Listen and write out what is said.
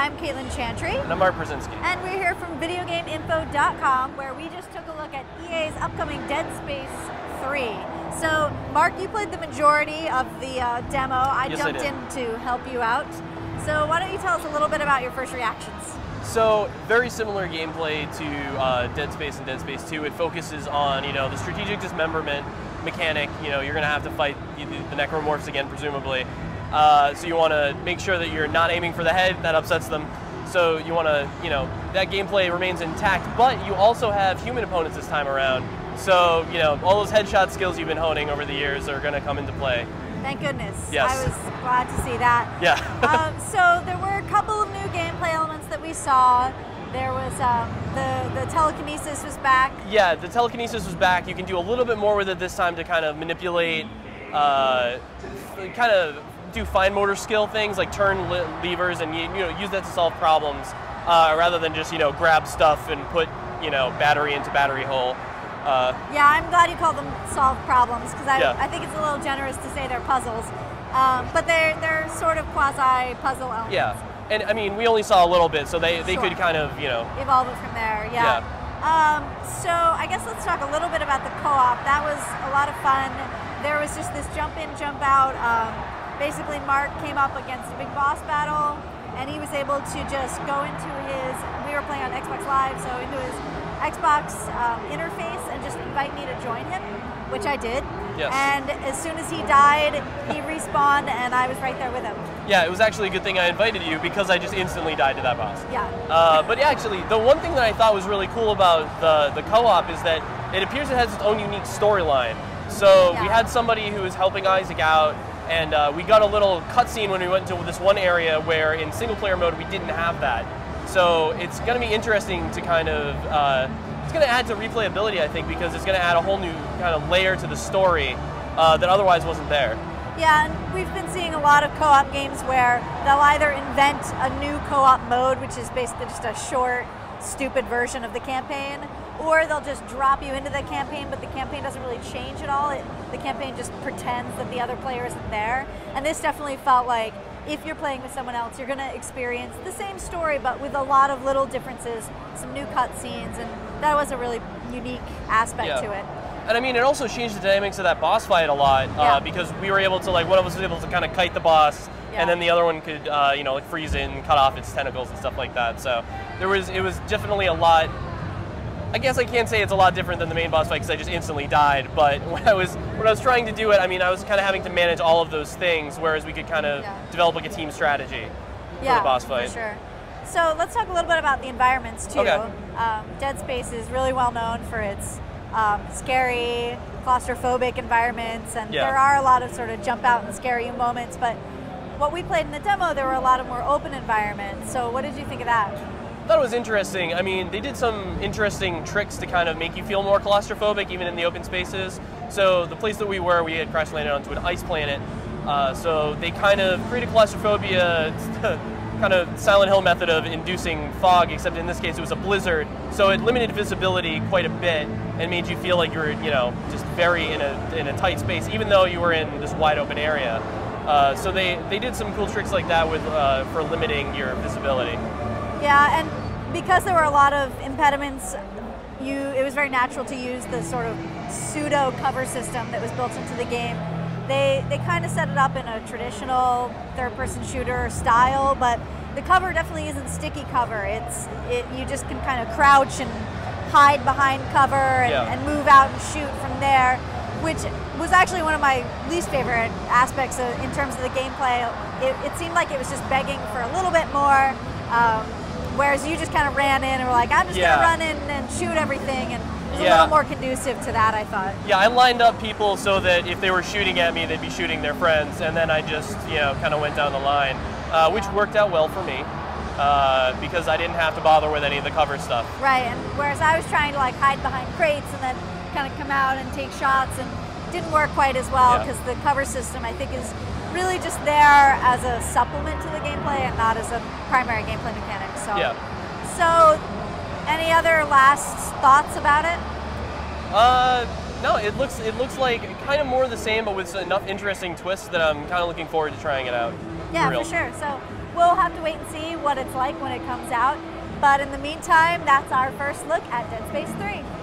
I'm Caitlin Chantry. And I'm Mark Brzezinski. And we're here from VideoGameInfo.com, where we just took a look at EA's upcoming Dead Space 3. So, Mark, you played the majority of the demo. I jumped in to help you out. So why don't you tell us a little bit about your first reactions? So, very similar gameplay to Dead Space and Dead Space 2. It focuses on, the strategic dismemberment mechanic. You're going to have to fight the necromorphs again, presumably. So you want to make sure that you're not aiming for the head. That upsets them. So you want to, that gameplay remains intact, but you also have human opponents this time around. So, all those headshot skills you've been honing over the years are going to come into play. Thank goodness. Yes. I was glad to see that. Yeah. So there were a couple of new gameplay elements that we saw. There was the telekinesis was back. Yeah, the telekinesis was back. You can do a little bit more with it this time to kind of manipulate, kind of do fine motor skill things like turn levers and use that to solve problems rather than just grab stuff and put battery into battery hole. Yeah, I'm glad you call them solve problems because I think it's a little generous to say they're puzzles, but they're sort of quasi puzzle elements. Yeah, and I mean we only saw a little bit, so they could kind of evolve it from there. Yeah. So I guess let's talk a little bit about the co-op. That was a lot of fun. There was just this jump in, jump out. Basically, Mark came up against a big boss battle, and he was able to just go into his. We were playing on Xbox Live, so into his Xbox interface and just invite me to join him, which I did. Yes. And as soon as he died, he respawned, and I was right there with him. Yeah, it was actually a good thing I invited you because I just instantly died to that boss. Yeah. But yeah, actually, the one thing that I thought was really cool about the co-op is that it appears it has its own unique storyline. So we had somebody who was helping Isaac out, and we got a little cutscene when we went into this one area where in single-player mode we didn't have that. So it's going to be interesting to kind of, it's going to add to replayability, I think, because it's going to add a whole new kind of layer to the story that otherwise wasn't there. Yeah, and we've been seeing a lot of co-op games where they'll either invent a new co-op mode, which is basically just a short, stupid version of the campaign, or they'll just drop you into the campaign, but the campaign doesn't really change at all. The campaign just pretends that the other player isn't there. And this definitely felt like if you're playing with someone else, you're going to experience the same story, but with a lot of little differences, some new cutscenes, and that was a really unique aspect to it. And I mean, it also changed the dynamics of that boss fight a lot because we were able to, one of us was able to kind of kite the boss, and then the other one could, freeze it and cut off its tentacles and stuff like that. So it was definitely a lot. I guess I can't say it's a lot different than the main boss fight because I just instantly died. But when I was trying to do it, I mean, I was kind of having to manage all of those things, whereas we could kind of develop a team strategy for the boss fight. For sure. So let's talk a little bit about the environments too. Okay. Dead Space is really well known for its scary, claustrophobic environments, and there are a lot of sort of jump out and scare you moments. But what we played in the demo, there were a lot of more open environments. So what did you think of that? I thought it was interesting. I mean, they did some interesting tricks to kind of make you feel more claustrophobic, even in the open spaces. So the place that we were, we had crash landed onto an ice planet. So they kind of created claustrophobia, kind of Silent Hill method of inducing fog, except in this case it was a blizzard. So it limited visibility quite a bit and made you feel like you were, just very in a tight space, even though you were in this wide open area. So they did some cool tricks like that with for limiting your visibility. Yeah, and because there were a lot of impediments, it was very natural to use the sort of pseudo cover system that was built into the game. They kind of set it up in a traditional third-person shooter style, but the cover definitely isn't sticky cover. You just can kind of crouch and hide behind cover and move out and shoot from there, which was actually one of my least favorite aspects in terms of the gameplay. It seemed like it was just begging for a little bit more. Whereas you just kind of ran in and were like, I'm just going to run in and shoot everything, and it was a little more conducive to that, I thought. Yeah, I lined up people so that if they were shooting at me, they'd be shooting their friends, and then I just, kind of went down the line, which worked out well for me, because I didn't have to bother with any of the cover stuff. Right, and whereas I was trying to hide behind crates and then kind of come out and take shots, and it didn't work quite as well because the cover system, I think, is really just there as a supplement to the gameplay and not as a primary gameplay mechanic. So, any other last thoughts about it? No, it looks like kind of more the same, but with enough interesting twists that I'm kind of looking forward to trying it out. Yeah, for sure. So we'll have to wait and see what it's like when it comes out. But in the meantime, that's our first look at Dead Space 3.